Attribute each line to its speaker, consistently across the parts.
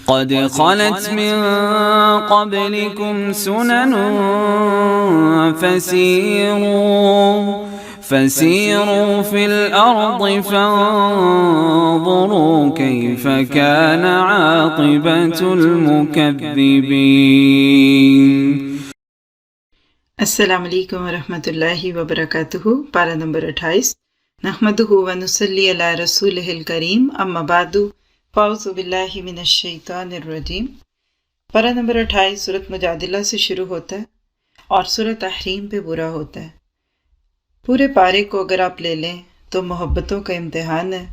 Speaker 1: قد خلت من قبلكم سنن فسيروا في الأرض فانظروا كيف كان عاقبة المكذبين۔
Speaker 2: السلام علیکم ورحمۃ اللہ وبرکاتہ۔ پارہ نمبر 28۔ نحمدہ ونصلی علی رسولہ الکریم، اما بعد، فاعوذ باللہ من الشیطان الرجیم۔ پارہ نمبر 28 سورۃ مجادلہ سے شروع ہوتا ہے اور سورۃ تحریم پہ برا ہوتا ہے۔ پورے پارے کو اگر آپ لے لیں تو محبتوں کا امتحان ہے،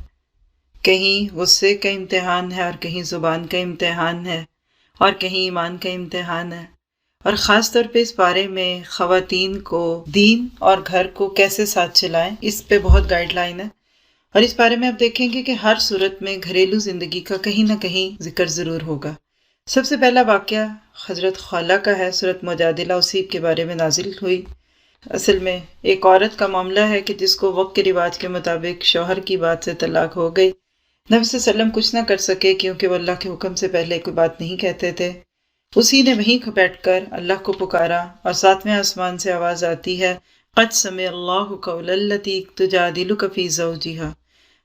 Speaker 2: کہیں غصے کا امتحان ہے اور کہیں زبان کا امتحان ہے اور کہیں ایمان کا امتحان ہے، اور خاص طور پہ اس بارے میں خواتین کو دین اور گھر کو کیسے ساتھ چلائیں، اس پہ بہت گائیڈ لائن ہے۔ اور اس بارے میں آپ دیکھیں گے کہ ہر صورت میں گھریلو زندگی کا کہیں نہ کہیں ذکر ضرور ہوگا۔ سب سے پہلا واقعہ حضرت خولہ کا ہے۔ سورۃ مجادلہ اسی کے بارے میں نازل ہوئی۔ اصل میں ایک عورت کا معاملہ ہے کہ جس کو وقت کے رواج کے مطابق شوہر کی بات سے طلاق ہو گئی۔ نبی صلی اللہ علیہ وسلم کچھ نہ کر سکے کیونکہ وہ اللہ کے حکم سے پہلے کوئی بات نہیں کہتے تھے۔ اسی نے وہیں بیٹھ کر اللہ کو پکارا اور ساتویں آسمان سے آواز آتی ہے، قد سمع اللہ قول التی تجادلک فی زوجہا۔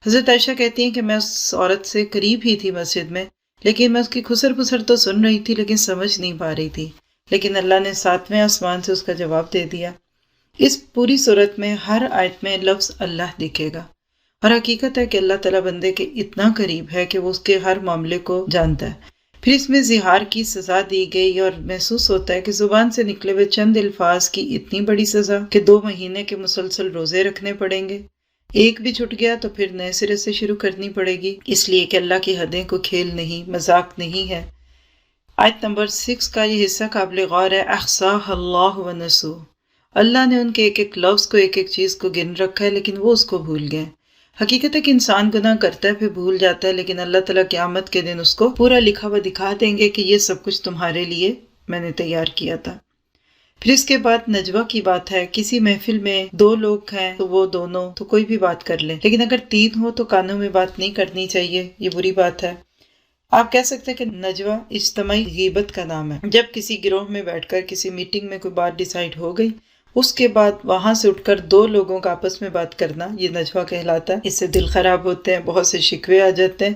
Speaker 2: حضرت عائشہ کہتی ہیں کہ میں اس عورت سے قریب ہی تھی مسجد میں، لیکن میں اس کی خسر پسر تو سن رہی تھی لیکن سمجھ نہیں پا رہی تھی، لیکن اللہ نے ساتویں آسمان سے اس کا جواب دے دیا۔ اس پوری صورت میں ہر آیت میں لفظ اللہ دکھے گا، اور حقیقت ہے کہ اللہ تعالیٰ بندے کے اتنا قریب ہے کہ وہ اس کے ہر معاملے کو جانتا ہے۔ پھر اس میں زہار کی سزا دی گئی اور محسوس ہوتا ہے کہ زبان سے نکلے ہوئے چند الفاظ کی اتنی بڑی سزا کہ 2 مہینے کے مسلسل روزے رکھنے پڑیں گے۔ ایک بھی چھٹ گیا تو پھر نئے سرے سے شروع کرنی پڑے گی، اس لیے کہ اللہ کی حدیں کو کھیل نہیں، مذاق نہیں ہے۔ آیت نمبر 6 کا یہ حصہ قابل غور ہے، احصاها اللہ ونسوہ۔ اللہ نے ان کے ایک ایک لفظ کو، ایک ایک چیز کو گن رکھا ہے، لیکن وہ اس کو بھول گئے۔ حقیقت ہے کہ انسان گناہ کرتا ہے پھر بھول جاتا ہے، لیکن اللہ تعالیٰ قیامت کے دن اس کو پورا لکھا ہوا دکھا دیں گے کہ یہ سب کچھ تمہارے لیے میں نے تیار کیا تھا۔ پھر اس کے بعد نجوہ کی بات ہے۔ کسی محفل میں 2 لوگ ہیں تو وہ دونوں تو کوئی بھی بات کر لیں، لیکن اگر 3 ہو تو کانوں میں بات نہیں کرنی چاہیے، یہ بری بات ہے۔ آپ کہہ سکتے ہیں کہ نجوہ اجتماعی غیبت کا نام ہے۔ جب کسی گروہ میں بیٹھ کر کسی میٹنگ میں کوئی بات ڈیسائیڈ ہو گئی، اس کے بعد وہاں سے اٹھ کر 2 لوگوں کا آپس میں بات کرنا، یہ نجوہ کہلاتا ہے۔ اس سے دل خراب ہوتے ہیں، بہت سے شکوے آ جاتے ہیں،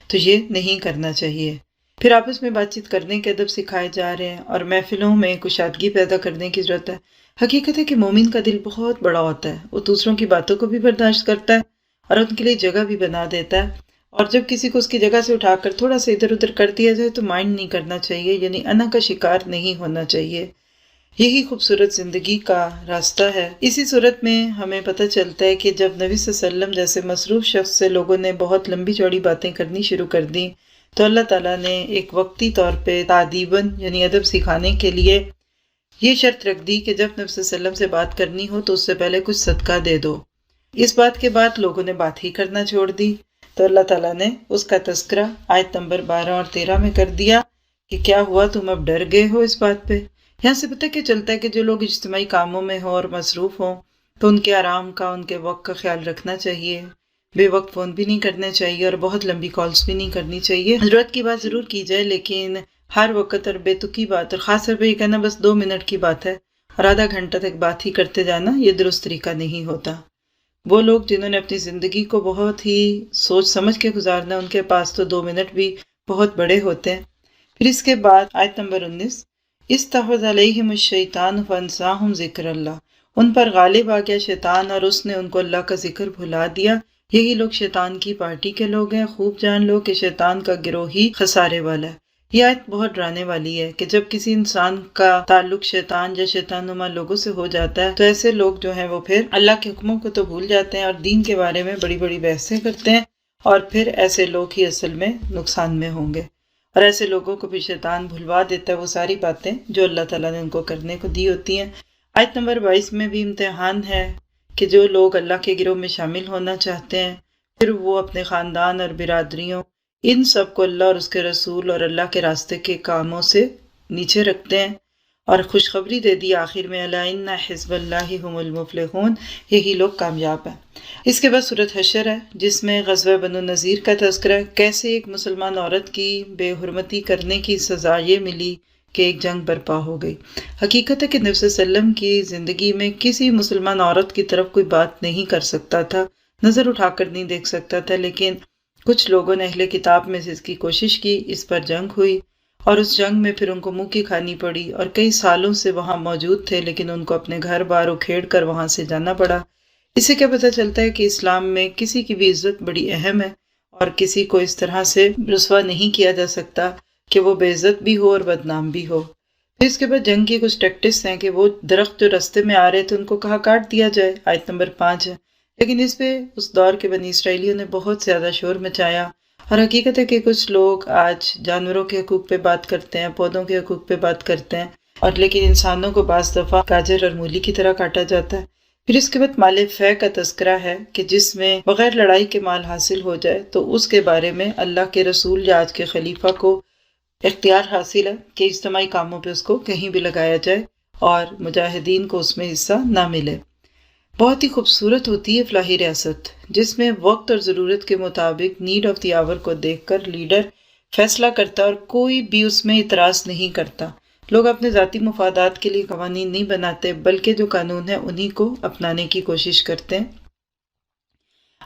Speaker 2: تو یہ نہیں کرنا چاہیے۔ پھر آپس میں بات چیت کرنے کے ادب سکھائے جا رہے ہیں، اور محفلوں میں کشادگی پیدا کرنے کی ضرورت ہے۔ حقیقت ہے کہ مومن کا دل بہت بڑا ہوتا ہے، وہ دوسروں کی باتوں کو بھی برداشت کرتا ہے اور ان کے لیے جگہ بھی بنا دیتا ہے، اور جب کسی کو اس کی جگہ سے اٹھا کر تھوڑا سا ادھر ادھر کر دیا جائے تو مائنڈ نہیں کرنا چاہیے، یعنی انا کا شکار نہیں ہونا چاہیے۔ یہی خوبصورت زندگی کا راستہ ہے۔ اسی صورت میں ہمیں پتہ چلتا ہے کہ جب نبی صلی اللہ علیہ وسلم جیسے مصروف شخص سے لوگوں نے بہت لمبی چوڑی باتیں کرنی شروع کر دیں، تو اللہ تعالیٰ نے ایک وقتی طور پہ تعدیباً یعنی ادب سکھانے کے لیے یہ شرط رکھ دی کہ جب نبی صلی اللہ علیہ وسلم سے بات کرنی ہو تو اس سے پہلے کچھ صدقہ دے دو۔ اس بات کے بعد لوگوں نے بات ہی کرنا چھوڑ دی، تو اللہ تعالیٰ نے اس کا تذکرہ آیت نمبر 12 اور 13 میں کر دیا کہ کیا ہوا تم اب ڈر گئے ہو اس بات پہ۔ یہاں سے پتہ کیا چلتا ہے کہ جو لوگ اجتماعی کاموں میں ہوں اور مصروف ہوں تو ان کے آرام کا، ان کے وقت کا خیال رکھنا چاہیے، بے وقت فون بھی نہیں کرنے چاہیے اور بہت لمبی کالز بھی نہیں کرنی چاہیے۔ ضرورت کی بات ضرور کی جائے، لیکن ہر وقت اور بے تکی بات، اور خاص طور پہ یہ کہنا بس 2 منٹ کی بات ہے اور آدھا گھنٹہ تک بات ہی کرتے جانا، یہ درست طریقہ نہیں ہوتا۔ وہ لوگ جنہوں نے اپنی زندگی کو بہت ہی سوچ سمجھ کے گزارنا، ان کے پاس تو 2 منٹ بھی بہت بڑے ہوتے ہیں۔ پھر اس کے بعد آیت نمبر 19، استحوذ علیہم الشیطان فانساہم ذکر اللہ۔ ان پر غالب آ گیا شیطان اور اس نے ان کو اللہ کا ذکر بھلا دیا۔ یہی لوگ شیطان کی پارٹی کے لوگ ہیں۔ خوب جان لو کہ شیطان کا گروہ ہی خسارے والا ہے۔ یہ آیت بہت ڈرانے والی ہے کہ جب کسی انسان کا تعلق شیطان یا شیطان نما لوگوں سے ہو جاتا ہے تو ایسے لوگ جو ہیں وہ پھر اللہ کے حکموں کو تو بھول جاتے ہیں اور دین کے بارے میں بڑی بڑی بحثیں کرتے ہیں، اور پھر ایسے لوگ ہی اصل میں نقصان میں ہوں گے، اور ایسے لوگوں کو بھی شیطان بھلوا دیتا ہے وہ ساری باتیں جو اللہ تعالیٰ نے ان کو کرنے کو دی ہوتی ہیں۔ آیت نمبر 22 میں بھی امتحان ہے کہ جو لوگ اللہ کے گروہ میں شامل ہونا چاہتے ہیں پھر وہ اپنے خاندان اور برادریوں ان سب کو اللہ اور اس کے رسول اور اللہ کے راستے کے کاموں سے نیچے رکھتے ہیں، اور خوشخبری دے دی آخر میں الا ان حزب اللہ هم المفلحون، یہی لوگ کامیاب ہیں۔ اس کے بعد سورۃ حشر ہے جس میں غزوہ بنو نذیر کا تذکرہ، کیسے ایک مسلمان عورت کی بے حرمتی کرنے کی سزا یہ ملی کہ ایک جنگ برپا ہو گئی۔ حقیقت ہے کہ نبی صلی اللہ علیہ وسلم کی زندگی میں کسی مسلمان عورت کی طرف کوئی بات نہیں کر سکتا تھا، نظر اٹھا کر نہیں دیکھ سکتا تھا، لیکن کچھ لوگوں نے اہل کتاب میں سے اس کی کوشش کی، اس پر جنگ ہوئی اور اس جنگ میں پھر ان کو منہ کی کھانی پڑی اور کئی سالوں سے وہاں موجود تھے لیکن ان کو اپنے گھر بار اکھیڑ کر وہاں سے جانا پڑا۔ اس سے کیا پتہ چلتا ہے کہ اسلام میں کسی کی بھی عزت بڑی اہم ہے اور کسی کو اس طرح سے رسوا نہیں کیا جا سکتا کہ وہ بے عزت بھی ہو اور بدنام بھی ہو۔ پھر اس کے بعد جنگ کی کچھ ٹیکٹکس ہیں کہ وہ درخت جو رستے میں آ رہے تھے ان کو کہا کاٹ دیا جائے، آیت نمبر 5 ہے، لیکن اس پہ اس دور کے بنی اسرائیلیوں نے بہت زیادہ شور مچایا۔ اور حقیقت ہے کہ کچھ لوگ آج جانوروں کے حقوق پہ بات کرتے ہیں، پودوں کے حقوق پہ بات کرتے ہیں، اور لیکن انسانوں کو بعض دفعہ گاجر اور مولی کی طرح کاٹا جاتا ہے۔ پھر اس کے بعد مال فے کا تذکرہ ہے کہ جس میں بغیر لڑائی کے مال حاصل ہو جائے تو اس کے بارے میں اللہ کے رسول یا آج کے خلیفہ کو اختیار حاصل ہے کہ اجتماعی کاموں پہ اس کو کہیں بھی لگایا جائے اور مجاہدین کو اس میں حصہ نہ ملے۔ بہت ہی خوبصورت ہوتی ہے فلاحی ریاست جس میں وقت اور ضرورت کے مطابق نیڈ آف دی آور کو دیکھ کر لیڈر فیصلہ کرتا ہے اور کوئی بھی اس میں اعتراض نہیں کرتا۔ لوگ اپنے ذاتی مفادات کے لیے قوانین نہیں بناتے بلکہ جو قانون ہے انہی کو اپنانے کی کوشش کرتے ہیں۔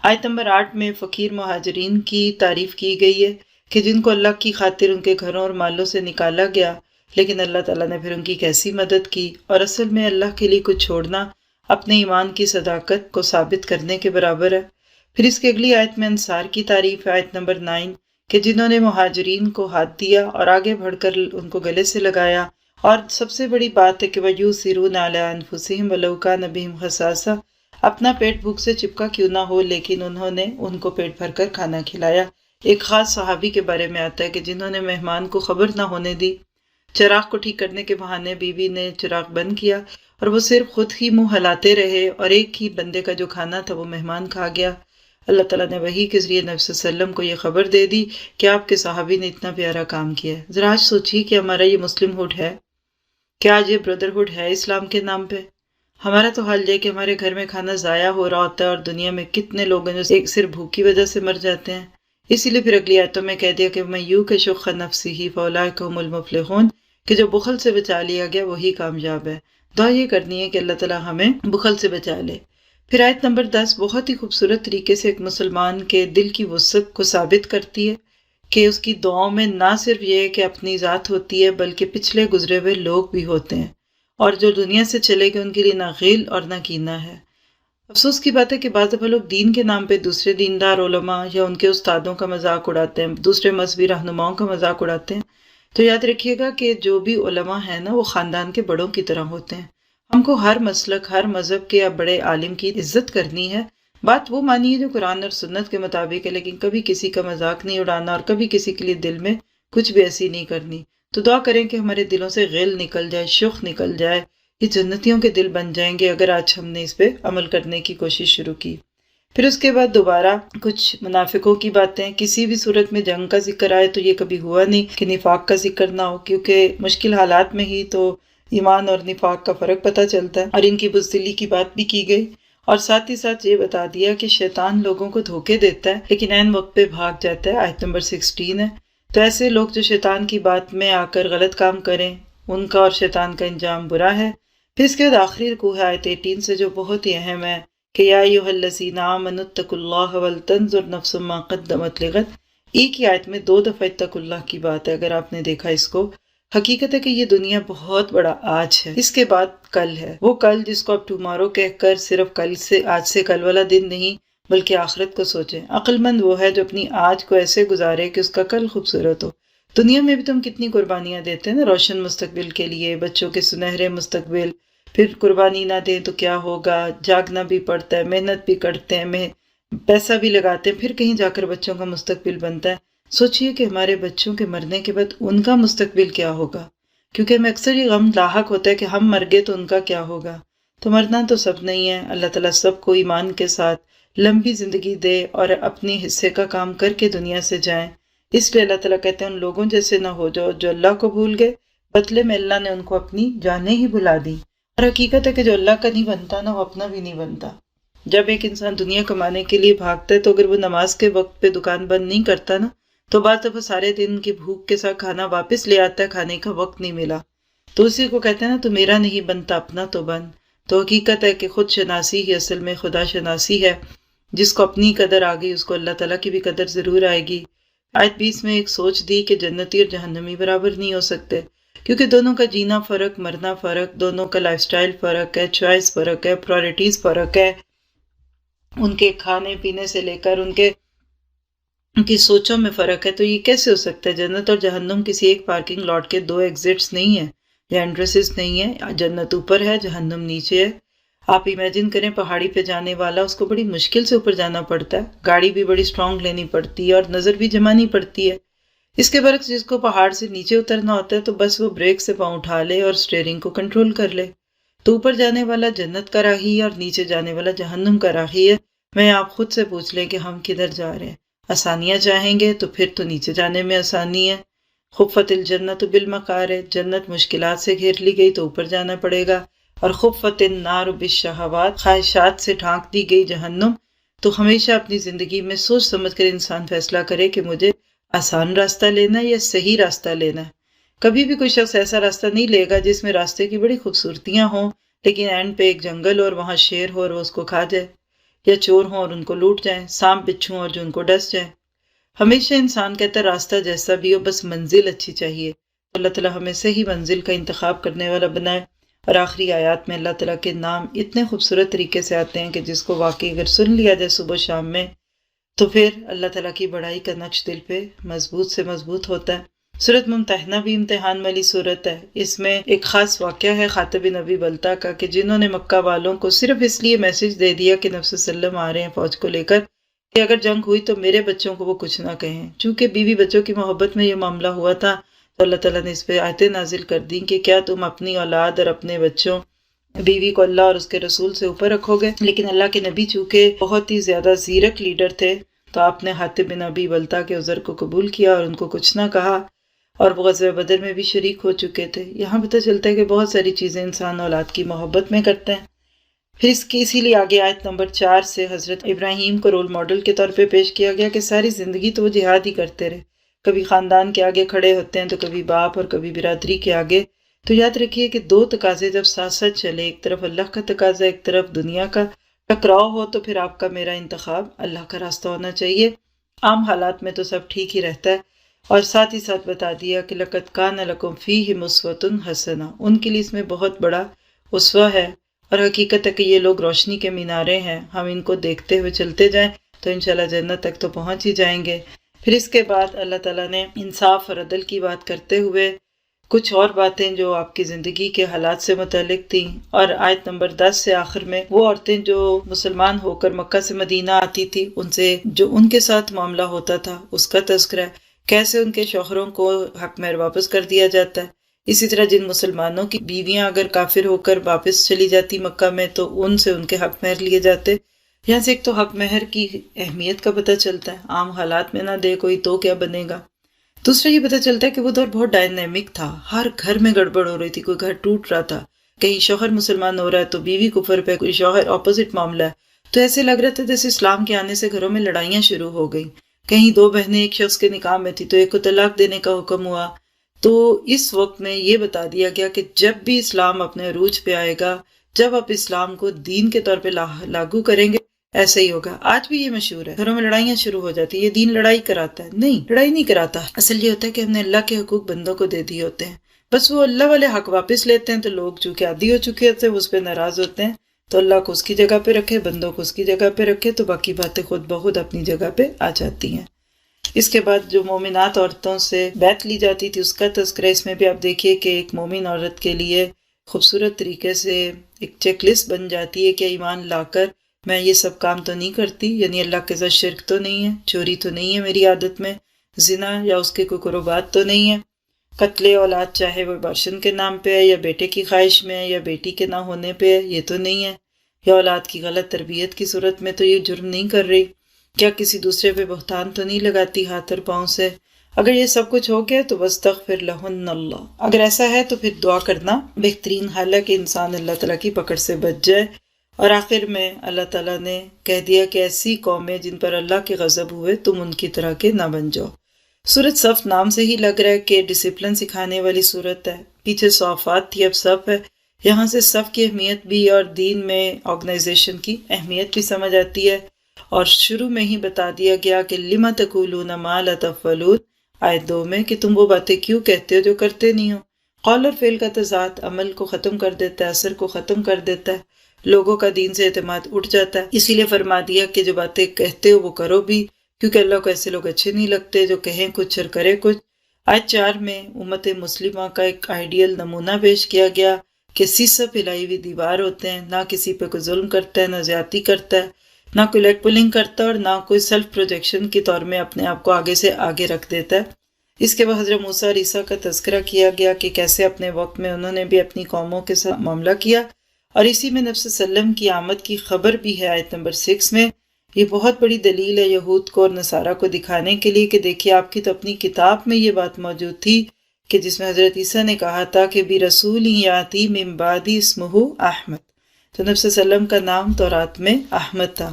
Speaker 2: آیت نمبر 8 میں فقیر مہاجرین کی تعریف کی گئی ہے کہ جن کو اللہ کی خاطر ان کے گھروں اور مالوں سے نکالا گیا لیکن اللہ تعالیٰ نے پھر ان کی کیسی مدد کی، اور اصل میں اللہ کے لیے کچھ چھوڑنا اپنے ایمان کی صداقت کو ثابت کرنے کے برابر ہے۔ پھر اس کے اگلی آیت میں انصار کی تعریف ہے، آیت نمبر 9، کہ جنہوں نے مہاجرین کو ہاتھ دیا اور آگے بڑھ کر ان کو گلے سے لگایا، اور سب سے بڑی بات ہے کہ وَيُؤْثِرُونَ عَلَىٰ أَنفُسِهِمْ وَلَوْ كَانَ بِهِمْ خَصَاصَةٌ، اپنا پیٹ بھوک سے چپکا کیوں نہ ہو لیکن انہوں نے ان کو پیٹ بھر کر کھانا کھلایا۔ ایک خاص صحابی کے بارے میں آتا ہے کہ جنہوں نے مہمان کو خبر نہ ہونے دی، چراغ کو ٹھیک کرنے کے بہانے بیوی نے چراغ بند کیا اور وہ صرف خود ہی منہ ہلاتے رہے اور ایک ہی بندے کا جو کھانا تھا وہ مہمان کھا گیا۔ اللہ تعالیٰ نے وحی کے ذریعے نبی صلی اللہ علیہ وسلم کو یہ خبر دے دی کہ آپ کے صحابی نے اتنا پیارا کام کیا ہے۔ ذرا آج سوچیے کہ ہمارا یہ مسلم ہوڈ ہے، کیا آج یہ بردرہڈ ہے اسلام کے نام پہ؟ ہمارا تو حال یہ کہ ہمارے گھر میں کھانا ضائع ہو رہا ہوتا ہے اور دنیا میں کتنے لوگ ہیں جو ایک صرف بھوک کی وجہ سے مر جاتے ہیں۔ اسی لیے پھر اگلی آیتوں میں کہہ دیا کہ مَن یوق شُحَّ نَفْسِهِ فَأُولَٰئِکَ هُمُ الْمُفْلِحُونَ، کہ جو بخل سے بچا لیا گیا وہی کامیاب ہے۔ دعا یہ کرنی ہے کہ اللہ تعالیٰ ہمیں بخل سے بچا لے۔ پھر آیت نمبر 10 بہت ہی خوبصورت طریقے سے ایک مسلمان کے دل کی وسعت کو ثابت کرتی ہے کہ اس کی دعاؤں میں نہ صرف یہ ہے کہ اپنی ذات ہوتی ہے بلکہ پچھلے گزرے ہوئے لوگ بھی ہوتے ہیں، اور جو دنیا سے چلے گئے ان کے لیے نہ غل اور نہ کینہ ہے۔ افسوس کی بات ہے کہ بعض دفعہ لوگ دین کے نام پہ دوسرے دیندار علماء یا ان کے استادوں کا مذاق اڑاتے ہیں، دوسرے مذہبی رہنماؤں کا مذاق اڑاتے ہیں۔ تو یاد رکھیے گا کہ جو بھی علماء ہیں نا وہ خاندان کے بڑوں کی طرح ہوتے ہیں۔ ہم کو ہر مسلک، ہر مذہب کے یا بڑے عالم کی عزت کرنی ہے، بات وہ مانی ہے جو قرآن اور سنت کے مطابق ہے، لیکن کبھی کسی کا مذاق نہیں اڑانا اور کبھی کسی کے لیے دل میں کچھ بھی ایسی نہیں کرنی۔ تو دعا کریں کہ ہمارے دلوں سے غل نکل جائے، شخ نکل جائے، یہ جنتیوں کے دل بن جائیں گے اگر آج ہم نے اس پہ عمل کرنے کی کوشش شروع کی۔ پھر اس کے بعد دوبارہ کچھ منافقوں کی باتیں، کسی بھی صورت میں جنگ کا ذکر آئے تو یہ کبھی ہوا نہیں کہ نفاق کا ذکر نہ ہو، کیونکہ مشکل حالات میں ہی تو ایمان اور نفاق کا فرق پتہ چلتا ہے، اور ان کی بزدلی کی بات بھی کی گئی، اور ساتھ ہی ساتھ یہ بتا دیا کہ شیطان لوگوں کو دھوکے دیتا ہے لیکن عین وقت پہ بھاگ جاتا ہے، آیت نمبر 16 ہے۔ تو ایسے لوگ جو شیطان کی بات میں آ کر غلط کام کریں ان کا اور شیطان کا انجام برا ہے۔ پھر اس کے بعد آخری رکوع ہے آیت 18 سے جو بہت ہی اہم ہے کہ یا ایھا الذین آمنوا اتقوا اللہ ولتنظر نفس ما قدمت لغد۔ ایک ہی آیت میں 2 دفعہ اتقوا اللہ کی بات ہے، اگر آپ نے دیکھا اس کو۔ حقیقت ہے کہ یہ دنیا بہت بڑا آج ہے، اس کے بعد کل ہے، وہ کل جس کو آپ ٹمارو کہہ کر صرف کل سے آج سے کل والا دن نہیں بلکہ آخرت کو سوچیں۔ عقل مند وہ ہے جو اپنی آج کو ایسے گزارے کہ اس کا کل خوبصورت ہو۔ دنیا میں بھی تم کتنی قربانیاں دیتے ہیں نا روشن مستقبل کے لیے، بچوں کے سنہرے مستقبل، پھر قربانی نہ دیں تو کیا ہوگا، جاگنا بھی پڑتا ہے، محنت بھی کرتے ہیں، پیسہ بھی لگاتے ہیں، پھر کہیں جا کر بچوں کا مستقبل بنتا ہے۔ سوچئے کہ ہمارے بچوں کے مرنے کے بعد ان کا مستقبل کیا ہوگا، کیونکہ ہمیں اکثر یہ غم لاحق ہوتا ہے کہ ہم مر گئے تو ان کا کیا ہوگا۔ تو مرنا تو سب نہیں ہے، اللہ تعالیٰ سب کو ایمان کے ساتھ لمبی زندگی دے اور اپنے حصے کا کام کر کے دنیا سے جائیں۔ اس لیے اللہ تعالیٰ کہتے ہیں ان لوگوں جیسے نہ ہو جاؤ جو اللہ کو بھول گئے بدلے میں اللہ نے ان کو اپنی جانیں ہی بلا دی۔ اور حقیقت ہے کہ جو اللہ کا نہیں بنتا نا وہ اپنا بھی نہیں بنتا۔ جب ایک انسان دنیا کمانے کے لیے بھاگتا ہے تو اگر وہ نماز کے وقت پہ دکان بند نہیں کرتا نا تو بعض دفعہ سارے دن کی بھوک کے ساتھ کھانا واپس لے آتا ہے، کھانے کا وقت نہیں ملا، تو اسی کو کہتے ہیں نا تو میرا نہیں بنتا اپنا تو بن۔ تو حقیقت ہے کہ خود شناسی ہی اصل میں خدا شناسی ہے۔ جس کو اپنی قدر آ گئی اس کو اللہ تعالیٰ کی بھی قدر ضرور آئے گی۔ آیت 20 میں ایک سوچ دی کہ جنتی اور جہنمی برابر نہیں ہو سکتے، کیونکہ دونوں کا جینا فرق، مرنا فرق، دونوں کا لائف سٹائل فرق ہے، چوائس فرق ہے، پرائرٹیز فرق ہے، ان کے کھانے پینے سے لے کر ان کی سوچوں میں فرق ہے۔ تو یہ کیسے ہو سکتا ہے؟ جنت اور جہنم کسی ایک پارکنگ لاٹ کے دو ایگزٹس نہیں ہیں یا انٹرسز نہیں ہیں۔ جنت اوپر ہے، جہنم نیچے ہے۔ آپ امیجن کریں پہاڑی پہ جانے والا، اس کو بڑی مشکل سے اوپر جانا پڑتا ہے، گاڑی بھی بڑی سٹرونگ لینی پڑتی ہے اور نظر بھی جمانی پڑتی ہے۔ اس کے برعکس جس کو پہاڑ سے نیچے اترنا ہوتا ہے تو بس وہ بریک سے پاؤں اٹھا لے اور سٹیئرنگ کو کنٹرول کر لے۔ تو اوپر جانے والا جنت کا راہی ہے اور نیچے جانے والا جہنم کا راہی ہے۔ میں آپ خود سے پوچھ لیں کہ ہم کدھر جا رہے ہیں؟ آسانیاں چاہیں گے تو پھر تو نیچے جانے میں آسانی ہے۔ خفت الجنت بالمکارہ، جنت مشکلات سے گھیر لی گئی تو اوپر جانا پڑے گا، اور خفت النار بالشہوات، خواہشات سے ڈھانک دی گئی جہنم۔ تو ہمیشہ اپنی زندگی میں سوچ سمجھ کر انسان فیصلہ کرے کہ مجھے آسان راستہ لینا ہے یا صحیح راستہ لینا ہے۔ کبھی بھی کوئی شخص ایسا راستہ نہیں لے گا جس میں راستے کی بڑی خوبصورتیاں ہوں لیکن اینڈ پہ ایک جنگل اور وہاں شیر ہو اور وہ اس کو کھا جائے، یا چور ہوں اور ان کو لوٹ جائیں، سانپ بچھو اور جو ان کو ڈس جائیں۔ ہمیشہ انسان کہتا ہے راستہ جیسا بھی ہو بس منزل اچھی چاہیے۔ اللہ تعالیٰ ہمیں صحیح منزل کا انتخاب کرنے والا بنائے۔ اور آخری آیات میں اللہ تعالیٰ کے نام اتنے خوبصورت طریقے سے آتے ہیں کہ جس کو واقعی اگر سن لیا جائے صبح شام میں تو پھر اللہ تعالیٰ کی بڑائی کا نقش دل پہ مضبوط سے مضبوط ہوتا ہے۔ سورۃ ممتحنہ بھی امتحان والی صورت ہے۔ اس میں ایک خاص واقعہ ہے خاطب نبی بلتا کا کہ جنہوں نے مکہ والوں کو صرف اس لیے میسج دے دیا کہ نبی صلی اللہ علیہ وسلم آ رہے ہیں فوج کو لے کر کہ اگر جنگ ہوئی تو میرے بچوں کو وہ کچھ نہ کہیں۔ چونکہ بیوی بچوں کی محبت میں یہ معاملہ ہوا تھا تو اللہ تعالیٰ نے اس پہ آیتیں نازل کر دیں کہ کیا تم اپنی اولاد اور اپنے بچوں، بیوی کو اللہ اور اس کے رسول سے اوپر رکھو گے؟ لیکن اللہ کے نبی چونکہ بہت ہی زیادہ زیرک لیڈر تھے تو آپ نے حاتب بن ابی بلتا کے عذر کو قبول کیا اور ان کو کچھ نہ کہا، اور وہ غزوہ بدر میں بھی شریک ہو چکے تھے۔ یہاں پتہ چلتا ہے کہ بہت ساری چیزیں انسان اولاد کی محبت میں کرتے ہیں۔ پھر اسی لیے آگے آیت نمبر 4 سے حضرت ابراہیم کو رول ماڈل کے طور پہ پیش کیا گیا کہ ساری زندگی تو وہ جہاد ہی کرتے رہے، کبھی خاندان کے آگے کھڑے ہوتے ہیں تو کبھی باپ اور کبھی برادری کے آگے۔ تو یاد رکھیے کہ دو تقاضے جب ساتھ ساتھ چلے، ایک طرف اللہ کا تقاضا ایک طرف دنیا کا ٹکراؤ ہو، تو پھر آپ کا میرا انتخاب اللہ کا راستہ ہونا چاہیے۔ عام حالات میں تو سب ٹھیک ہی رہتا ہے، اور ساتھ ہی ساتھ بتا دیا کہ لَقَدْ كَانَ لَكُمْ فِيهِ أُسْوَةٌ حَسَنَةٌ، ان کے لیے اس میں بہت بڑا اسوہ ہے۔ اور حقیقت ہے کہ یہ لوگ روشنی کے مینارے ہیں، ہم ان کو دیکھتے ہوئے چلتے جائیں تو انشاءاللہ جنت تک تو پہنچ ہی جائیں گے۔ پھر اس کے بعد اللہ تعالیٰ نے انصاف اور عدل کی بات کرتے ہوئے کچھ اور باتیں جو آپ کی زندگی کے حالات سے متعلق تھیں، اور آیت نمبر 10 سے آخر میں وہ عورتیں جو مسلمان ہو کر مکہ سے مدینہ آتی تھی، ان سے جو ان کے ساتھ معاملہ ہوتا تھا اس کا تذکرہ ہے، کیسے ان کے شوہروں کو حق مہر واپس کر دیا جاتا ہے۔ اسی طرح جن مسلمانوں کی بیویاں اگر کافر ہو کر واپس چلی جاتی مکہ میں تو ان سے ان کے حق مہر لیے جاتے۔ یہاں سے ایک تو حق مہر کی اہمیت کا پتہ چلتا ہے، عام حالات میں نہ دے کوئی تو کیا بنے گا۔ دوسرا یہ پتہ چلتا ہے کہ وہ دور بہت ڈائنامک تھا، ہر گھر میں گڑبڑ ہو رہی تھی، کوئی گھر ٹوٹ رہا تھا، کہیں شوہر مسلمان ہو رہا ہے تو بیوی کفر پہ، کوئی شوہر اپوزٹ معاملہ ہے۔ تو ایسے لگ رہا تھا جیسے اسلام کے آنے سے گھروں میں لڑائیاں شروع ہو گئیں، کہیں دو بہنیں ایک شخص کے نکاح میں تھی تو ایک کو طلاق دینے کا حکم ہوا۔ تو اس وقت میں یہ بتا دیا گیا کہ جب بھی اسلام اپنے عروج پہ آئے گا، جب آپ اسلام کو دین کے طور پہ لاگو کریں گے، ایسا ہی ہوگا۔ آج بھی یہ مشہور ہے، گھروں میں لڑائیاں شروع ہو جاتی ہیں، یہ دین لڑائی کراتا ہے؟ نہیں، لڑائی نہیں کراتا۔ اصل یہ ہوتا ہے کہ ہم نے اللہ کے حقوق بندوں کو دے دیے ہوتے ہیں، بس وہ اللہ والے حق واپس لیتے ہیں تو لوگ چونکہ عادی ہو چکے ہوتے ہیں وہ اس پہ ناراض ہوتے ہیں، تو اللہ کو اس کی جگہ پہ رکھے، بندوں کو اس کی جگہ پہ رکھے، تو باقی باتیں خود بخود اپنی جگہ پہ آ جاتی ہیں۔ اس کے بعد جو مومنات عورتوں سے بیعت لی جاتی تھی اس کا تذکرہ اس میں بھی آپ دیکھیے کہ ایک مومن عورت کے لیے خوبصورت طریقے سے ایک چیک لسٹ بن جاتی ہے کہ ایمان لا کر میں یہ سب کام تو نہیں کرتی، یعنی اللہ کے ساتھ شرک تو نہیں ہے، چوری تو نہیں ہے میری عادت میں، زنا یا اس کے کوئی قربات تو نہیں ہے، قتل اولاد چاہے وہ باشن کے نام پہ ہے یا بیٹے کی خواہش میں ہے یا بیٹی کے نہ ہونے پہ ہے، یہ تو نہیں ہے، یا اولاد کی غلط تربیت کی صورت میں تو یہ جرم نہیں کر رہی، کیا کسی دوسرے پہ بہتان تو نہیں لگاتی ہاتھ اور پاؤں سے، اگر یہ سب کچھ ہو گیا تو وَاسْتَغْفِرْ لَهُنَّ اللہ، اگر ایسا ہے تو پھر دعا کرنا بہترین حل ہے کہ انسان اللہ تعالیٰ کی پکڑ سے بچ جائے۔ اور آخر میں اللہ تعالیٰ نے کہہ دیا کہ ایسی قومیں جن پر اللہ کے غضب ہوئے تم ان کی طرح کے نہ بن جاؤ۔ سورت صف نام سے ہی لگ رہا ہے کہ ڈسپلن سکھانے والی سورت ہے۔ پیچھے صافات تھی، اب صف ہے۔ یہاں سے صف کی اہمیت بھی اور دین میں آرگنائزیشن کی اہمیت بھی سمجھ آتی ہے۔ اور شروع میں ہی بتا دیا گیا کہ لِمَ تَقُولُونَ مَا لَا تَفْعَلُونَ، آیت 2 میں، کہ تم وہ باتیں کیوں کہتے ہو جو کرتے نہیں ہو۔ قول اور فعل کا تضاد عمل کو ختم کر دیتا ہے، اثر کو ختم کر دیتا ہے، لوگوں کا دین سے اعتماد اٹھ جاتا ہے۔ اسی لیے فرما دیا کہ جو باتیں کہتے ہو وہ کرو بھی، کیونکہ اللہ کو ایسے لوگ اچھے نہیں لگتے جو کہیں کچھ اور کرے کچھ۔ آیت 4 میں امت مسلمہ کا ایک آئیڈیل نمونہ پیش کیا گیا کہ سیسہ پھیلائی ہوئی دیوار ہوتے ہیں، نہ کسی پہ کوئی ظلم کرتا ہے، نہ زیادتی کرتا ہے، نہ کوئی لیگ پولنگ کرتا ہے، اور نہ کوئی سیلف پروجیکشن کے طور میں اپنے آپ کو آگے سے آگے رکھ دیتا ہے۔ اس کے بعد حضرت موسیٰ اور عیسیٰ کا تذکرہ کیا گیا کہ کیسے اپنے وقت میں انہوں نے بھی اپنی قوموں کے ساتھ معاملہ کیا، اور اسی میں نبی صلی اللہ علیہ وسلم کی آمد کی خبر بھی ہے آیت نمبر 6 میں۔ یہ بہت بڑی دلیل ہے یہود کو اور نصارہ کو دکھانے کے لیے کہ دیکھیے آپ کی تو اپنی کتاب میں یہ بات موجود تھی کہ جس میں حضرت عیسیٰ نے کہا تھا کہ برسول یاتی من بعدی اسمہ احمد، تو نبی صلی اللہ علیہ وسلم کا نام تورات میں احمد تھا،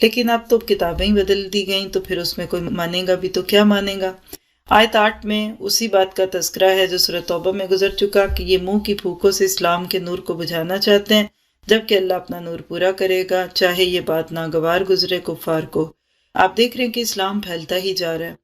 Speaker 2: لیکن اب تو کتابیں ہی بدل دی گئیں تو پھر اس میں کوئی مانے گا بھی تو کیا مانے گا۔ آیت 8 میں اسی بات کا تذکرہ ہے جو سورۃ توبہ میں گزر چکا کہ یہ منہ کی پھوکوں سے اسلام کے نور کو بجھانا چاہتے ہیں، جبکہ اللہ اپنا نور پورا کرے گا، چاہے یہ بات ناگوار گزرے کفار کو۔ آپ دیکھ رہے ہیں کہ اسلام پھیلتا ہی جا رہا ہے۔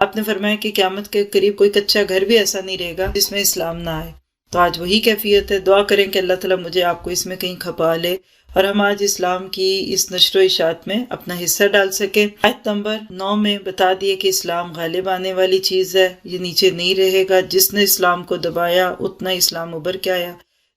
Speaker 2: آپ نے فرمایا کہ قیامت کے قریب کوئی کچا گھر بھی ایسا نہیں رہے گا جس میں اسلام نہ آئے، تو آج وہی کیفیت ہے۔ دعا کریں کہ اللہ تعالیٰ مجھے آپ کو اس میں کہیں کھپا لے اور ہم آج اسلام کی اس نشر و اشاعت میں اپنا حصہ ڈال سکیں۔ آیت نمبر 9 میں بتا دیے کہ اسلام غالب آنے والی چیز ہے، یہ نیچے نہیں رہے گا۔ جس نے اسلام کو دبایا اتنا اسلام ابھر کے آیا۔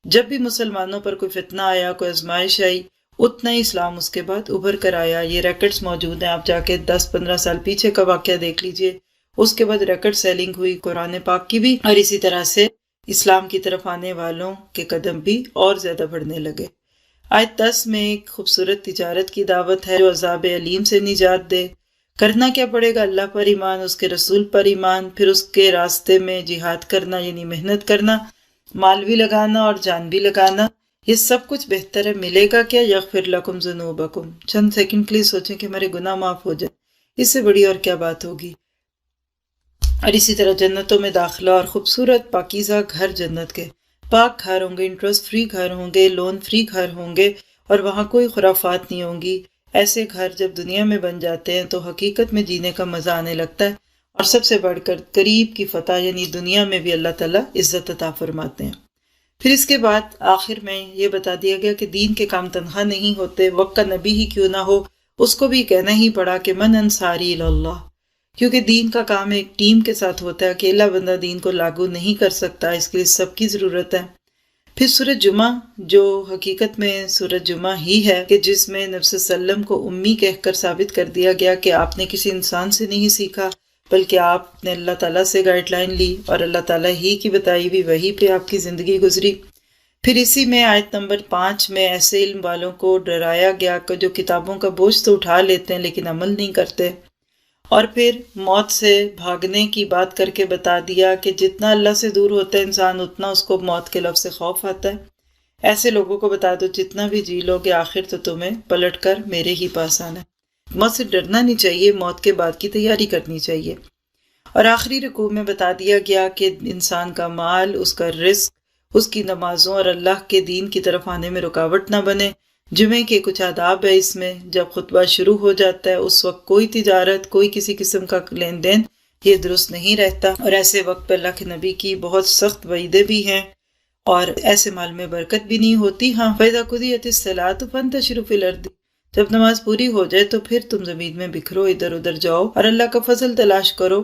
Speaker 2: جب بھی مسلمانوں پر کوئی فتنہ آیا، کوئی آزمائش آئی، اتنا ہی اسلام اس کے بعد ابھر کر آیا۔ یہ ریکٹس موجود ہیں، آپ جا کے 10-15 سال پیچھے کا واقعہ دیکھ لیجئے۔ اس کے بعد ریکٹ سیلنگ ہوئی قرآن پاک کی بھی، اور اسی طرح سے اسلام کی طرف آنے والوں کے قدم بھی اور زیادہ بڑھنے لگے۔ آیت 10 میں ایک خوبصورت تجارت کی دعوت ہے جو عذاب علیم سے نجات دے۔ کرنا کیا پڑے گا؟ اللہ پر ایمان، اس کے رسول پر ایمان، پھر اس کے راستے میں جہاد کرنا یعنی محنت کرنا، مال بھی لگانا اور جان بھی لگانا۔ یہ سب کچھ بہتر ہے۔ ملے گا کیا؟ یغفر لکم ذنوبکم۔ چند سیکنڈ کے لیے سوچیں کہ ہمارے گناہ معاف ہو جائیں، اس سے بڑی اور کیا بات ہوگی۔ اور اسی طرح جنتوں میں داخلہ اور خوبصورت پاکیزہ گھر جنت کے، پاک گھر ہوں گے، انٹرسٹ فری گھر ہوں گے، لون فری گھر ہوں گے، اور وہاں کوئی خرافات نہیں ہوں گی۔ ایسے گھر جب دنیا میں بن جاتے ہیں تو حقیقت میں جینے کا مزہ آنے لگتا ہے، اور سب سے بڑھ کر قریب کی فتح یعنی دنیا میں بھی اللہ تعالیٰ عزت عطا فرماتے ہیں۔ پھر اس کے بعد آخر میں یہ بتا دیا گیا کہ دین کے کام تنہا نہیں ہوتے، وقت کا نبی ہی کیوں نہ ہو اس کو بھی کہنا ہی پڑا کہ من انصاری اللہ، کیونکہ دین کا کام ایک ٹیم کے ساتھ ہوتا ہے، اکیلا بندہ دین کو لاگو نہیں کر سکتا، اس کے لیے سب کی ضرورت ہے۔ پھر سورۃ جمعہ جو حقیقت میں سورۃ جمعہ ہی ہے کہ جس میں نبی صلی اللہ علیہ وسلم کو امی کہہ کر ثابت کر دیا گیا کہ آپ نے کسی انسان سے نہیں سیکھا بلکہ آپ نے اللہ تعالیٰ سے گائیڈ لائن لی اور اللہ تعالیٰ ہی کی بتائی ہوئی وحی پہ آپ کی زندگی گزری۔ پھر اسی میں آیت نمبر 5 میں ایسے علم والوں کو ڈرایا گیا کہ جو کتابوں کا بوجھ تو اٹھا لیتے ہیں لیکن عمل نہیں کرتے، اور پھر موت سے بھاگنے کی بات کر کے بتا دیا کہ جتنا اللہ سے دور ہوتا ہے انسان اتنا اس کو موت کے لفظ سے خوف آتا ہے۔ ایسے لوگوں کو بتا دو جتنا بھی جی لو گے آخر تو تمہیں پلٹ کر میرے ہی پاس آنا ہے۔ موت سے ڈرنا نہیں چاہیے، موت کے بعد کی تیاری کرنی چاہیے۔ اور آخری رکوع میں بتا دیا گیا کہ انسان کا مال، اس کا رزق، اس کی نمازوں اور اللہ کے دین کی طرف آنے میں رکاوٹ نہ بنے۔ جمعے کے کچھ آداب ہے اس میں، جب خطبہ شروع ہو جاتا ہے اس وقت کوئی تجارت، کوئی کسی قسم کا لین دین یہ درست نہیں رہتا، اور ایسے وقت پہ اللہ کے نبی کی بہت سخت وعیدیں بھی ہیں، اور ایسے مال میں برکت بھی نہیں ہوتی۔ ہاں فَإِذَا قُضِيَتِ الصَّلَاةُ فَانتَشِرُوا فِي الْأَرْضِ، جب نماز پوری ہو جائے تو پھر تم زمین میں بکھرو، ادھر ادھر جاؤ اور اللہ کا فضل تلاش کرو۔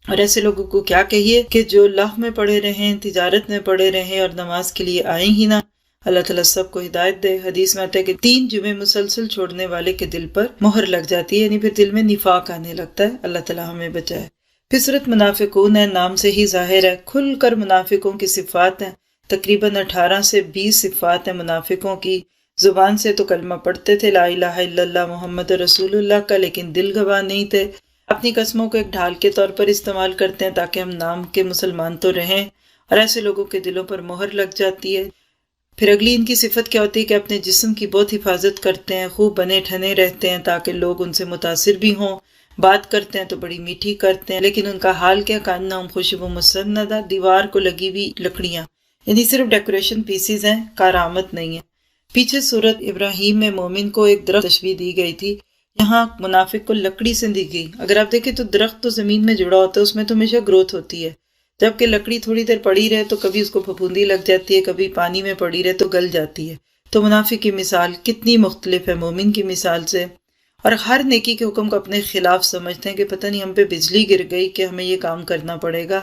Speaker 2: اور ایسے لوگوں کو کیا کہیے کہ جو لہو میں پڑے رہیں، تجارت میں پڑے رہیں اور نماز کے لیے آئیں ہی نہ۔ اللہ تعالیٰ سب کو ہدایت دے۔ حدیث میں آتا ہے کہ 3 جمعے مسلسل چھوڑنے والے کے دل پر مہر لگ جاتی ہے، یعنی پھر دل میں نفاق آنے لگتا ہے۔ اللہ تعالیٰ ہمیں بچائے۔ پھر سورۃ منافقون ہے، نام سے ہی ظاہر ہے، کھل کر منافقوں کی صفات ہیں۔ تقریباً 18 سے 20 صفات ہیں منافقوں کی۔ زبان سے تو کلمہ پڑھتے تھے لا الہ الا اللہ محمد رسول اللہ کا، لیکن دل گواہ نہیں تھے۔ اپنی قسموں کو ایک ڈھال کے طور پر استعمال کرتے ہیں تاکہ ہم نام کے مسلمان تو رہیں، اور ایسے لوگوں کے دلوں پر مہر لگ جاتی ہے۔ پھر اگلی ان کی صفت کیا ہوتی ہے کہ اپنے جسم کی بہت حفاظت کرتے ہیں، خوب بنے ٹھنے رہتے ہیں تاکہ لوگ ان سے متاثر بھی ہوں، بات کرتے ہیں تو بڑی میٹھی کرتے ہیں، لیکن ان کا حال کیا، کانہم خشب مسندہ، دیوار کو لگی ہوئی لکڑیاں، یعنی صرف ڈیکوریشن پیسز ہیں، کارآمد نہیں ہے۔ پیچھے سورت ابراہیم میں مومن کو ایک درخت تشبیہ دی گئی تھی، یہاں منافق کو لکڑی سے دی گئی۔ اگر آپ دیکھیں تو درخت تو زمین میں جڑا ہوتا ہے، اس میں تو ہمیشہ گروتھ ہوتی ہے، جبکہ لکڑی تھوڑی دیر پڑی رہے تو کبھی اس کو پھپھوندی لگ جاتی ہے، کبھی پانی میں پڑی رہے تو گل جاتی ہے۔ تو منافق کی مثال کتنی مختلف ہے مومن کی مثال سے، اور ہر نیکی کے حکم کو اپنے خلاف سمجھتے ہیں کہ پتہ نہیں ہم پہ بجلی گر گئی کہ ہمیں یہ کام کرنا پڑے گا۔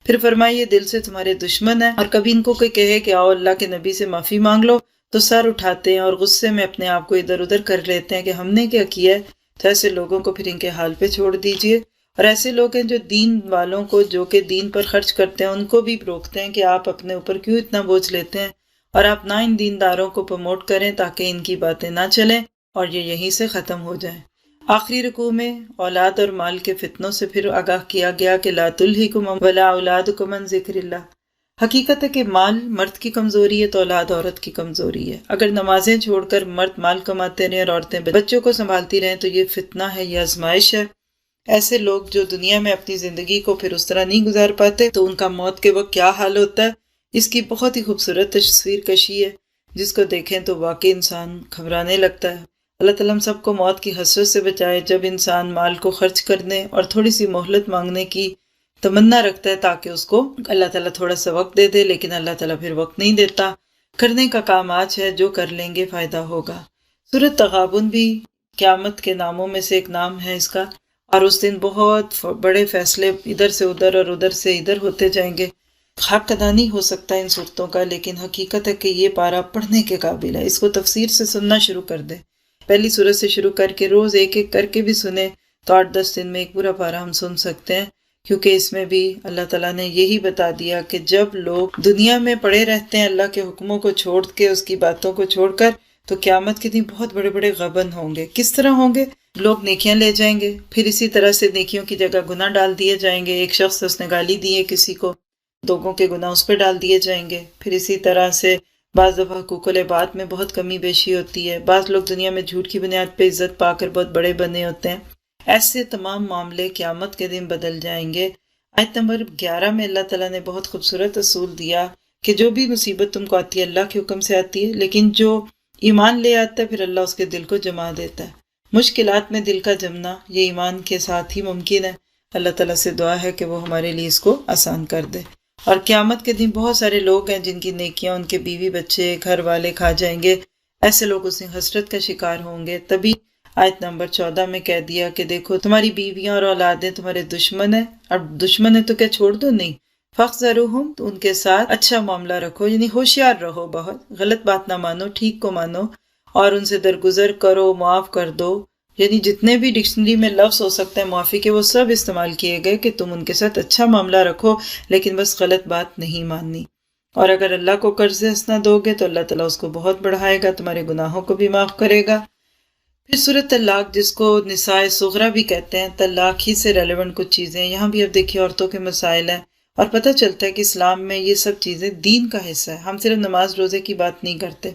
Speaker 2: پھر فرمائیے دل سے تمہارے دشمن ہیں، اور کبھی ان کو کوئی کہے کہ آؤ اللہ کے نبی سے معافی مانگ لو تو سر اٹھاتے ہیں اور غصے میں اپنے آپ کو ادھر ادھر کر لیتے ہیں کہ ہم نے کیا کیا ہے۔ تو ایسے لوگوں کو پھر ان کے حال پہ چھوڑ دیجئے۔ اور ایسے لوگ ہیں جو دین والوں کو، جو کہ دین پر خرچ کرتے ہیں، ان کو بھی روکتے ہیں کہ آپ اپنے اوپر کیوں اتنا بوجھ لیتے ہیں، اور آپ نہ ان دینداروں کو پروموٹ کریں تاکہ ان کی باتیں نہ چلیں اور یہ یہیں سے ختم ہو جائیں۔ آخری رکوع میں اولاد اور مال کے فتنوں سے پھر آگاہ کیا گیا کہ لا تلہکم ولا اولادکم عن ذکر اللہ۔ حقیقت ہے کہ مال مرد کی کمزوری ہے تو اولاد عورت کی کمزوری ہے۔ اگر نمازیں چھوڑ کر مرد مال کماتے رہیں اور عورتیں بچوں کو سنبھالتی رہیں تو یہ فتنہ ہے، یہ آزمائش ہے۔ ایسے لوگ جو دنیا میں اپنی زندگی کو پھر اس طرح نہیں گزار پاتے تو ان کا موت کے وقت کیا حال ہوتا ہے، اس کی بہت ہی خوبصورت تصویر کشی ہے، جس کو دیکھیں تو واقعی انسان گھبرانے لگتا ہے۔ اللہ تعالیٰ ہم سب کو موت کی حسرت سے بچائے، جب انسان مال کو خرچ کرنے اور تھوڑی سی مہلت مانگنے کی تمنا رکھتا ہے تاکہ اس کو اللہ تعالیٰ تھوڑا سا وقت دے دے، لیکن اللہ تعالیٰ پھر وقت نہیں دیتا۔ کرنے کا کام آج ہے، جو کر لیں گے فائدہ ہوگا۔ سورۃ تغابن بھی قیامت کے ناموں میں سے ایک نام ہے اس کا، اور اس دن بہت بڑے فیصلے ادھر سے ادھر اور ادھر سے ادھر ہوتے جائیں گے۔ حق ادا نہیں ہو سکتا ان صورتوں کا، لیکن حقیقت ہے کہ یہ پارہ پڑھنے کے قابل ہے، اس کو تفسیر سے سننا شروع کر دیں، پہلی سورت سے شروع کر کے روز ایک ایک کر کے بھی سنیں تو 8-10 دن میں ایک پورا پارہ ہم سن سکتے ہیں، کیونکہ اس میں بھی اللہ تعالیٰ نے یہی بتا دیا کہ جب لوگ دنیا میں پڑے رہتے ہیں اللہ کے حکموں کو چھوڑ کے، اس کی باتوں کو چھوڑ کر، تو قیامت کے دن بہت بڑے بڑے غبن ہوں گے۔ کس طرح ہوں گے؟ لوگ نیکیاں لے جائیں گے، پھر اسی طرح سے نیکیوں کی جگہ گناہ ڈال دیے جائیں گے۔ ایک شخص اس نے گالی دی ہے کسی کو، لوگوں کے گناہ اس پہ ڈال دیے جائیں گے۔ پھر اسی طرح سے بعض دفعہ حقوق العباد میں بہت کمی بیشی ہوتی ہے، بعض لوگ دنیا میں جھوٹ کی بنیاد پہ عزت پا کر بہت بڑے بنے ہوتے ہیں۔ ایسے تمام معاملے قیامت کے دن بدل جائیں گے۔ آیت نمبر 11 میں اللہ تعالیٰ نے بہت خوبصورت اصول دیا کہ جو بھی مصیبت تم کو آتی ہے اللہ کے حکم سے آتی ہے، لیکن جو ایمان لے آتا ہے پھر اللہ اس کے دل کو جما دیتا ہے۔ مشکلات میں دل کا جمنا یہ ایمان کے ساتھ ہی ممکن ہے۔ اللہ تعالیٰ سے دعا ہے کہ وہ ہمارے لیے اس کو آسان کر دے۔ اور قیامت کے دن بہت سارے لوگ ہیں جن کی نیکیاں ان کے بیوی بچے گھر والے کھا جائیں گے، ایسے لوگ اس دن حسرت کا شکار ہوں گے۔ تبھی آیت نمبر 14 میں کہہ دیا کہ دیکھو تمہاری بیویاں اور اولادیں تمہارے دشمن ہیں، اور دشمن ہے تو کیا چھوڑ دو؟ نہیں، فَاحْذَرُوهُمْ، تو ان کے ساتھ اچھا معاملہ رکھو، یعنی ہوشیار رہو، بہت غلط بات نہ مانو، ٹھیک کو مانو، اور ان سے درگزر کرو، معاف کر دو۔ یعنی جتنے بھی ڈکشنری میں لفظ ہو سکتے ہیں معافی کے، وہ سب استعمال کیے گئے کہ تم ان کے ساتھ اچھا معاملہ رکھو، لیکن بس غلط بات نہیں ماننی۔ اور اگر اللہ کو قرض حسنہ دو گے تو اللہ تعالیٰ اس کو بہت بڑھائے گا، تمہارے گناہوں کو بھی معاف کرے گا۔ پھر سورۃ طلاق، جس کو نساء صغریٰ بھی کہتے ہیں، طلاق ہی سے ریلیونٹ کچھ چیزیں، یہاں بھی اب دیکھیے عورتوں کے مسائل ہیں، اور پتہ چلتا ہے کہ اسلام میں یہ سب چیزیں دین کا حصہ ہے، ہم صرف نماز روزے کی بات نہیں کرتے۔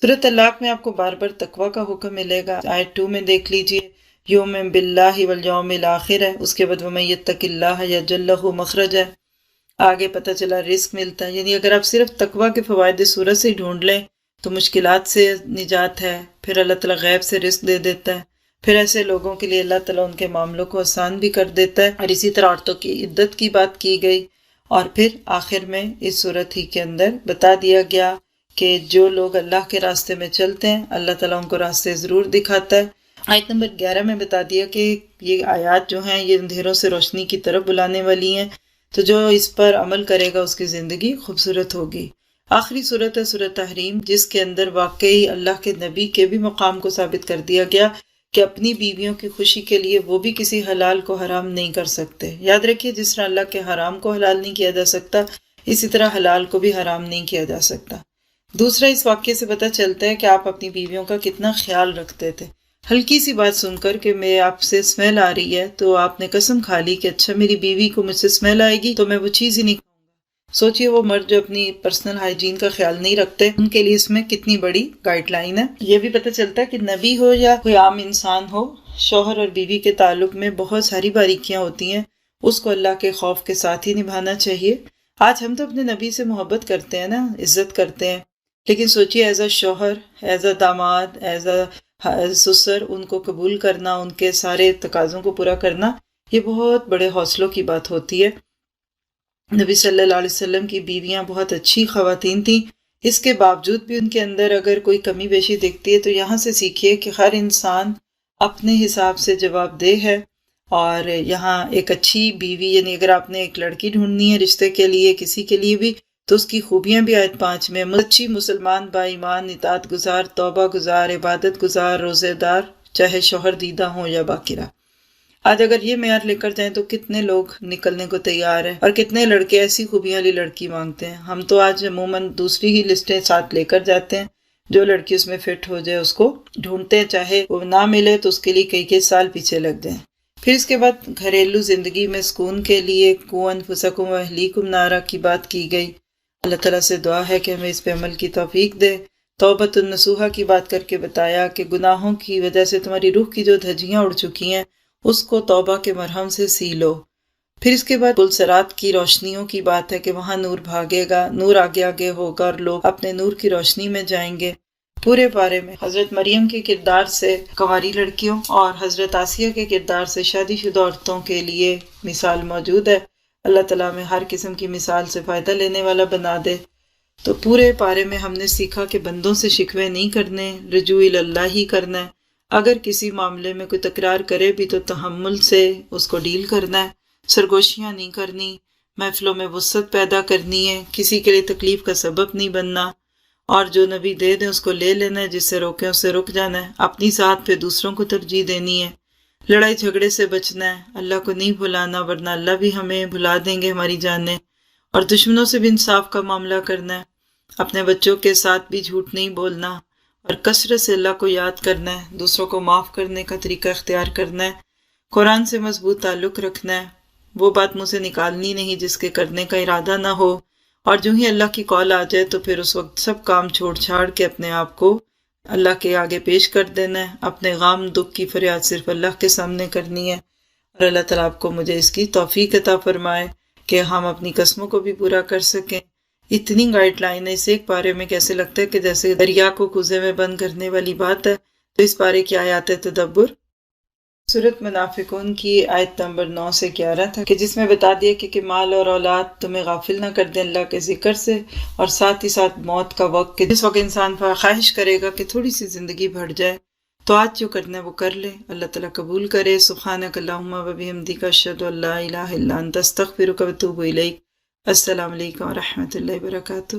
Speaker 2: سورۃ طلاق میں آپ کو بار بار تقوی کا حکم ملے گا، آیت 2 میں دیکھ لیجئے، یؤمن باللہ والیوم الآخر ہے، اس کے بعد ومن یتق اللہ یجعل لہ مخرج ہے، آگے پتہ چلا رزق ملتا ہے۔ یعنی اگر آپ صرف تقوی کے فوائد سورت سے ہی ڈھونڈ لیں تو مشکلات سے نجات ہے، پھر اللہ تعالیٰ غیب سے رزق دے دیتا ہے، پھر ایسے لوگوں کے لیے اللہ تعالیٰ ان کے معاملوں کو آسان بھی کر دیتا ہے۔ اور اسی طرح عورتوں کی عدت کی بات کی گئی، اور پھر آخر میں اس صورت ہی کے اندر بتا دیا گیا کہ جو لوگ اللہ کے راستے میں چلتے ہیں اللہ تعالیٰ ان کو راستے ضرور دکھاتا ہے۔ آیت نمبر 11 میں بتا دیا کہ یہ آیات جو ہیں یہ اندھیروں سے روشنی کی طرف بلانے والی ہیں، تو جو اس پر عمل کرے گا اس کی زندگی خوبصورت ہوگی۔ آخری صورت ہے سورۃ تحریم، جس کے اندر واقعی اللہ کے نبی کے بھی مقام کو ثابت کر دیا گیا کہ اپنی بیویوں کی خوشی کے لیے وہ بھی کسی حلال کو حرام نہیں کر سکتے۔ یاد رکھیے جس طرح اللہ کے حرام کو حلال نہیں کیا جا سکتا، اسی طرح حلال کو بھی حرام نہیں کیا جا سکتا۔ دوسرا، اس واقعے سے پتہ چلتا ہے کہ آپ اپنی بیویوں کا کتنا خیال رکھتے تھے۔ ہلکی سی بات سن کر کہ میں آپ سے اسمیل آ رہی ہے تو آپ نے قسم کھا لی کہ اچھا میری بیوی کو مجھ سے اسمیل آئے گی تو میں وہ چیز ہی نہیں کھاؤں گا۔ سوچئے وہ مرد جو اپنی پرسنل ہائیجین کا خیال نہیں رکھتے، ان کے لیے اس میں کتنی بڑی گائیڈ لائن ہے۔ یہ بھی پتہ چلتا ہے کہ نبی ہو یا کوئی عام انسان ہو، شوہر اور بیوی کے تعلق میں بہت ساری باریکیاں ہوتی ہیں، اس کو اللہ کے خوف کے ساتھ ہی نبھانا چاہیے۔ آج ہم تو اپنے نبی سے محبت کرتے ہیں نا، عزت کرتے ہیں، لیکن سوچئے ایز اے شوہر، ایز اے داماد، ایز اے سسر ان کو قبول کرنا، ان کے سارے تقاضوں کو پورا کرنا، یہ بہت بڑے حوصلوں کی بات ہوتی ہے۔ نبی صلی اللہ علیہ وسلم کی بیویاں بہت اچھی خواتین تھیں، اس کے باوجود بھی ان کے اندر اگر کوئی کمی بیشی دکھتی ہے تو یہاں سے سیکھیے کہ ہر انسان اپنے حساب سے جواب دہ ہے، اور یہاں ایک اچھی بیوی، یعنی اگر آپ نے ایک لڑکی ڈھونڈنی ہے رشتے کے لیے، کسی کے لیے بھی، تو اس کی خوبیاں بھی آیت 5 میں، اچھی مسلمان، با ایمان، اطاعت گزار، توبہ گزار، عبادت گزار، روزے دار، چاہے شوہر دیدہ ہوں یا باقرہ۔ آج اگر یہ معیار لے کر جائیں تو کتنے لوگ نکلنے کو تیار ہیں، اور کتنے لڑکے ایسی خوبیاں والی لڑکی مانگتے ہیں۔ ہم تو آج عموماً دوسری ہی لسٹیں ساتھ لے کر جاتے ہیں، جو لڑکی اس میں فٹ ہو جائے اس کو ڈھونڈتے ہیں، چاہے وہ نہ ملے تو اس کے لیے کئی سال پیچھے لگ جائیں۔ پھر اس کے بعد گھریلو زندگی میں سکون کے لیے قوا انفسکم و اہلیکم نارا کی بات کی گئی۔ اللہ تعالیٰ سے دعا ہے کہ ہمیں اس پہ عمل کی توفیق دے۔ توبۃ النصوحہ کی بات کر کے بتایا کہ گناہوں کی وجہ سے تمہاری روح کی جو دھجیاں اڑ چکی ہیں اس کو توبہ کے مرہم سے سی لو۔ پھر اس کے بعد پلسرات کی روشنیوں کی بات ہے کہ وہاں نور بھاگے گا، نور آگے آگے ہوگا اور لوگ اپنے نور کی روشنی میں جائیں گے۔ پورے پارے میں حضرت مریم کے کردار سے کنواری لڑکیوں اور حضرت آسیہ کے کردار سے شادی شدہ عورتوں کے لیے مثال موجود ہے۔ اللہ تعالیٰ میں ہر قسم کی مثال سے فائدہ لینے والا بنا دے۔ تو پورے پارے میں ہم نے سیکھا کہ بندوں سے شکوے نہیں کرنے، رجوع اللہ ہی کرنا ہے۔ اگر کسی معاملے میں کوئی تکرار کرے بھی تو تحمل سے اس کو ڈیل کرنا ہے، سرگوشیاں نہیں کرنی، محفلوں میں وسعت پیدا کرنی ہے، کسی کے لیے تکلیف کا سبب نہیں بننا، اور جو نبی دے دیں اس کو لے لینا ہے، جس سے روکیں اس سے رک جانا ہے، اپنی ذات پہ دوسروں کو ترجیح دینی ہے، لڑائی جھگڑے سے بچنا ہے، اللہ کو نہیں بھلانا ورنہ اللہ بھی ہمیں بھلا دیں گے ہماری جانیں، اور دشمنوں سے بھی انصاف کا معاملہ کرنا ہے، اپنے بچوں کے ساتھ بھی جھوٹ نہیں بولنا، اور کثرت سے اللہ کو یاد کرنا ہے، دوسروں کو معاف کرنے کا طریقہ اختیار کرنا ہے، قرآن سے مضبوط تعلق رکھنا ہے، وہ بات منہ سے نکالنی نہیں جس کے کرنے کا ارادہ نہ ہو، اور جو ہی اللہ کی کال آ جائے تو پھر اس وقت سب کام چھوڑ چھاڑ کے اپنے آپ کو اللہ کے آگے پیش کر دینا ہے، اپنے غم دکھ کی فریاد صرف اللہ کے سامنے کرنی ہے، اور اللہ تعالیٰ آپ کو مجھے اس کی توفیق عطا فرمائے کہ ہم اپنی قسموں کو بھی پورا کر سکیں۔ اتنی گائیڈ لائن ہے اس ایک پارے میں، کیسے لگتا ہے کہ جیسے دریا کو کوزے میں بند کرنے والی بات ہے۔ تو اس پارے کی آیات تدبر سورۃ منافقون کی آیت نمبر 9 سے 11 تک، کہ جس میں بتا دیا کہ مال اور اولاد تمہیں غافل نہ کر دیں اللہ کے ذکر سے، اور ساتھ ہی ساتھ موت کا وقت، کہ جس وقت انسان خواہش کرے گا کہ تھوڑی سی زندگی بڑھ جائے، تو آج جو کرنا ہے وہ کر لے، اللہ تعالیٰ قبول کرے۔ سبحانک اللہم و بحمدک، اشہد ان لا الہ الا انت، استغفرک و اتوب الیک۔ السلام علیکم و رحمۃ اللہ وبرکاتہ۔